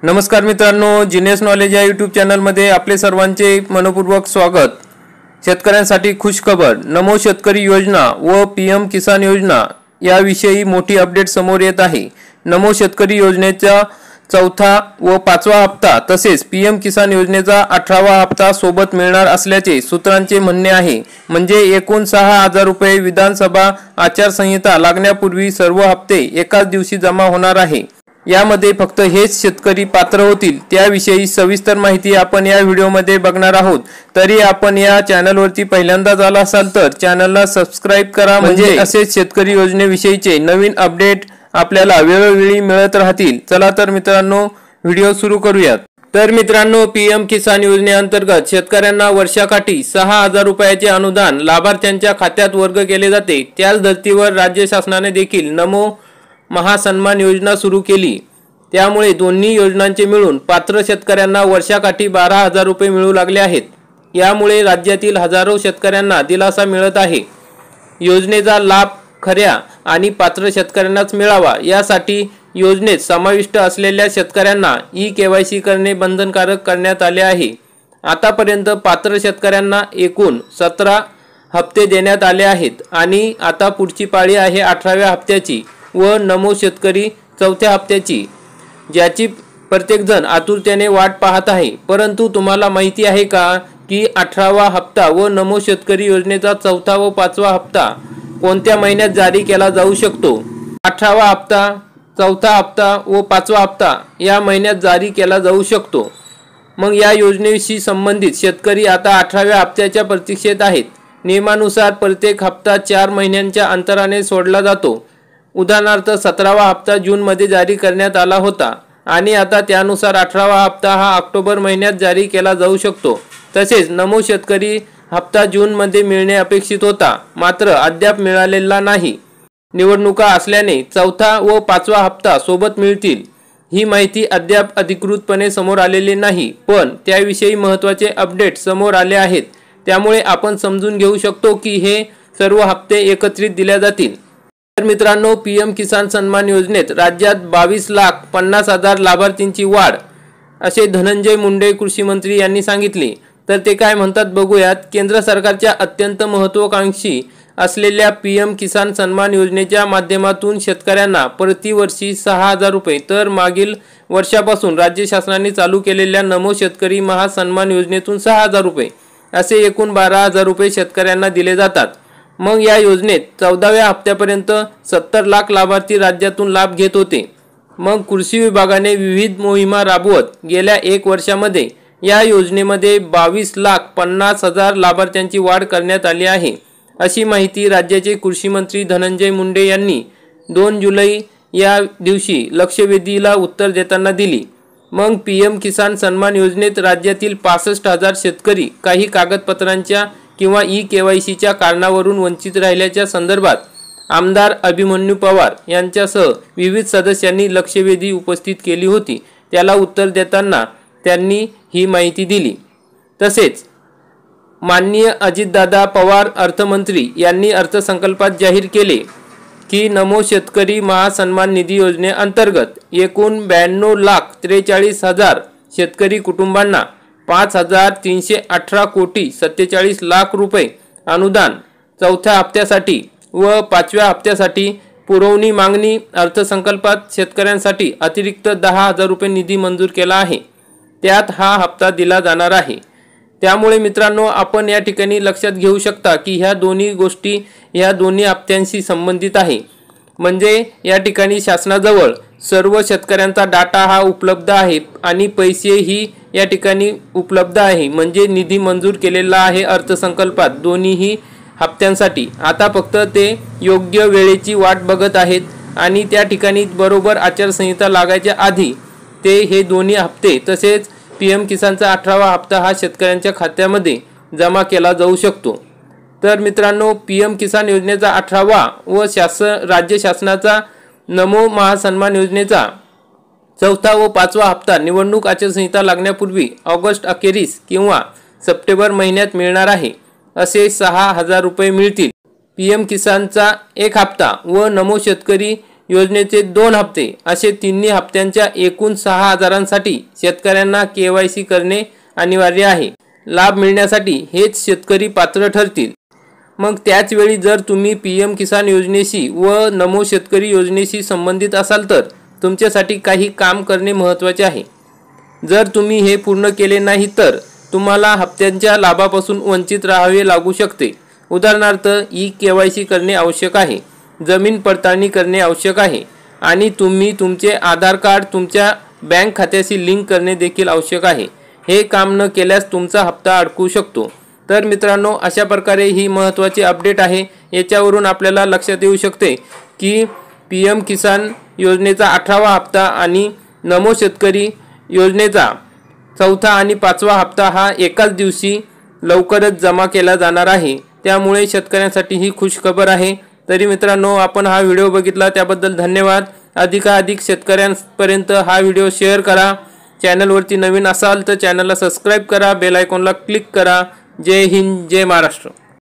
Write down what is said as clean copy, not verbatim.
नमस्कार मित्रांनो, genius knowledge या यूट्यूब चॅनलमध्ये आपले सर्वांचे मनपूर्वक स्वागत। शेतकऱ्यांसाठी खुशखबर, नमो शेतकरी योजना व पीएम किसान योजना याविषयी मोठी अपडेट समोर येत आहे। नमो शेतकरी योजनेचा चौथा व पाचवा हप्ता तसेच पीएम किसान योजनेचा 18वा हप्ता सोबत मिळणार असल्याचे सूत्रांचे म्हणणे आहे। म्हणजे एकूण 6000 रुपये विधानसभा आचारसंहिता लागण्यापूर्वी सर्व हप्ते एकाच दिवशी जमा होणार आहे। यामध्ये फक्त हेच शेतकरी पात्र होतील, त्याविषयी सविस्तर माहिती आपण या व्हिडिओमध्ये बघणार आहोत। तरी आपण या चॅनलवरती पहिल्यांदाच आला असाल तर चॅनलला सबस्क्राइब करा, म्हणजे असेच शेतकरी योजनेविषयीचे नवीन अपडेट आपल्याला वेळोवेळी मिळत राहतील। चला तर मित्रांनो, व्हिडिओ सुरू करूयात। तर मित्रांनो, पीएम किसान योजनेअंतर्गत शेतकऱ्यांना वर्षाकाठी 6000 रुपयाचे अनुदान लाभार्थ्यांच्या खात्यात वर्ग केले जाते। त्याच धर्तीवर राज्य शासनाने देखील नमो महासन्मान योजना सुरू केली। त्यामुळे दोन्ही योजनांचे मिळून पात्र शेतकऱ्यांना वर्षाकाठी 12000 रुपये मिळू लागले आहेत। यामुळे राज्यातील हजारो शेतकऱ्यांना दिलासा मिळत आहे। योजनेचा लाभ खऱ्या आणि पात्र शेतकऱ्यांनाच मिळावा, यासाठी योजनेत समाविष्ट असलेल्या शेतकऱ्यांना ई-केवायसी करणे बंधनकारक करण्यात आले आहे। आतापर्यंत पात्र शेतकऱ्यांना एकूण 17 हप्ते देण्यात आले आहेत आणि आता पुढची पाळी आहे 18व्या हप्त्याची व नमो शेतकरी चौथ्या हप्त्याची, ज्याची प्रत्येकजण आतुरतेने वाट पाहत आहे। परंतु तुम्हाला माहिती आहे का की 18वा हप्ता व नमो शेतकरी योजनेचा चौथा व पाचवा हप्ता कोणत्या महिन्यात जारी केला जाऊ शकतो? 18वा हप्ता, चौथा हप्ता व पाचवा हप्ता या महिन्यात जारी केला जाऊ शकतो। मग या योजनेशी संबंधित शेतकरी आता 18व्या हप्त्याच्या प्रतीक्षेत आहेत। नियमानुसार प्रत्येक हप्ता 4 महिन्यांच्या अंतराने सोडला जातो। उदाहरणार्थ 17वा हप्ता जूनमध्ये जारी करण्यात आला होता आणि आता त्यानुसार 18वा हप्ता हा ऑक्टोबर महिन्यात जारी केला जाऊ शकतो। तसेच नमो शेतकरी हप्ता जूनमध्ये मिळणे अपेक्षित होता, मात्र अद्याप मिळालेला नाही। निवडणुका असल्याने चौथा व पाचवा हप्ता सोबत मिळतील ही माहिती अद्याप अधिकृतपणे समोर आलेली नाही, पण त्याविषयी महत्त्वाचे अपडेट समोर आले आहेत। त्यामुळे आपण समजून घेऊ शकतो की हे सर्व हप्ते एकत्रित दिले जातील। तर मित्रांनो, पीएम किसान सन्मान योजनेत राज्यात 22,50,000 लाभार्थींची वाढ, असे धनंजय मुंडे कृषी मंत्री यांनी सांगितले। तर ते काय म्हणतात बघूयात। केंद्र सरकारच्या अत्यंत महत्त्वाकांक्षी असलेल्या पीएम किसान सन्मान योजनेच्या माध्यमातून शेतकऱ्यांना प्रतिवर्षी 6000 रुपये तर मागील वर्षापासून राज्य शासनाने चालू केलेल्या नमो शेतकरी महासन्मान योजनेतून 6000 रुपये असे एकूण 12000 रुपये शेतकऱ्यांना दिले जातात। मग या योजनेत 14व्या हप्त्यापर्यंत 70 लाख लाभार्थी राज्यातून लाभ घेत होते। मग कृषी विभागाने विविध मोहिमा राबवत गेल्या 1 वर्षामध्ये या योजनेमध्ये 22,50,000 लाभार्थ्यांची वाढ करण्यात आली आहे, अशी माहिती राज्याचे कृषी मंत्री धनंजय मुंडे यांनी 2 जुलै या दिवशी लक्षवेधीला उत्तर देताना दिली। मग पीएम किसान सन्मान योजनेत राज्यातील 65,000 शेतकरी काही कागदपत्रांच्या किंवा ई-केवायसीच्या कारणावरून वंचित राहिल्याच्या संदर्भात आमदार अभिमन्यू पवार यांच्यासह विविध सदस्यांनी लक्षवेधी उपस्थित केली होती। त्याला उत्तर देताना त्यांनी ही माहिती दिली। तसेच माननीय अजितदादा पवार अर्थमंत्री यांनी अर्थसंकल्पात जाहीर केले की नमो शेतकरी महासन्मान निधी योजनेअंतर्गत एकूण 92,43,000 शेतकरी कुटुंबांना 5,318 कोटी 47 लाख रुपये अनुदान चौथ्या हप्त्यासाठी व पाचव्या हप्त्यासाठी पुरवणी मागणी अर्थसंकल्पात शेतकऱ्यांसाठी अतिरिक्त 10,000 रुपये निधी मंजूर केला आहे। त्यात हा हप्ता दिला जाणार आहे। त्यामुळे मित्रांनो, आपण या ठिकाणी लक्षात घेऊ शकता की ह्या दोन्ही गोष्टी ह्या दोन्ही हप्त्यांशी संबंधित आहे। म्हणजे या ठिकाणी शासनाजवळ सर्व शेतकऱ्यांचा डाटा हा उपलब्ध आहे आणि पैसेही या ठिकाणी उपलब्ध आहे। म्हणजे निधी मंजूर केलेला आहे अर्थसंकल्पात दोन्हीही हप्त्यांसाठी। आता फक्त ते योग्य वेळेची वाट बघत आहेत आणि त्या ठिकाणी बरोबर आचारसंहिता लागायच्या आधी ते हे दोन्ही हप्ते तसेच पीएम किसानचा 18वा हप्ता हा शेतकऱ्यांच्या खात्यामध्ये जमा केला जाऊ शकतो। तर मित्रांनो, पीएम किसान योजनेचा 18वा व राज्य शासनाचा नमो महासन्मान योजनेचा चौथा व पाचवा हप्ता निवडणूक आचारसंहिता लागण्यापूर्वी ऑगस्ट अखेरीस किंवा सप्टेंबर महिन्यात मिळणार आहे। असे 6000 रुपये मिळतील। पीएम किसानचा 1 हप्ता व नमो शेतकरी योजनेचे 2 हप्ते असे तिन्ही हप्त्यांच्या एकूण 6,000साठी शेतकऱ्यांना KYC करणे अनिवार्य आहे। लाभ मिळण्यासाठी हेच शेतकरी पात्र ठरतील। मग त्याच वेळी जर तुम्ही PM किसान योजनेशी व नमो शेतकरी योजनेशी संबंधित असाल तर तुमच्यासाठी काही काम करणे महत्त्वाचे आहे। जर तुम्ही हे पूर्ण केले नाही तर तुम्हाला हप्त्यांच्या लाभापासून वंचित राहावे लागू शकते। उदाहरणार्थ KYC करणे आवश्यक आहे, जमीन पडताळणी करणे आवश्यक आहे आणि तुम्ही तुमचे आधार कार्ड तुमच्या बँक खात्याशी लिंक करणे देखील आवश्यक आहे। हे काम न केल्यास तुमचा हप्ता अडकू शकतो। तर मित्रांनो, अशा प्रकारे ही महत्त्वाची अपडेट आहे। याच्यावरून आपल्याला लक्षात येऊ शकते की PM किसान योजनेचा 18वा हप्ता आणि नमो शेतकरी योजनेचा 4था आणि 5वा हप्ता हा एकाच दिवशी लवकरच जमा केला जाणार आहे। त्यामुळे शेतकऱ्यांसाठी ही खुशखबर आहे। तरी मित्रांनो, आपण हा व्हिडिओ बघितला त्याबद्दल धन्यवाद। अधिकाधिक शेतकऱ्यांपर्यंत हा व्हिडिओ शेअर करा। चॅनलवरती नवीन असाल तर चॅनलला सबस्क्राइब करा, बेल आयकॉनला क्लिक करा। जय हिंद, जय महाराष्ट्र।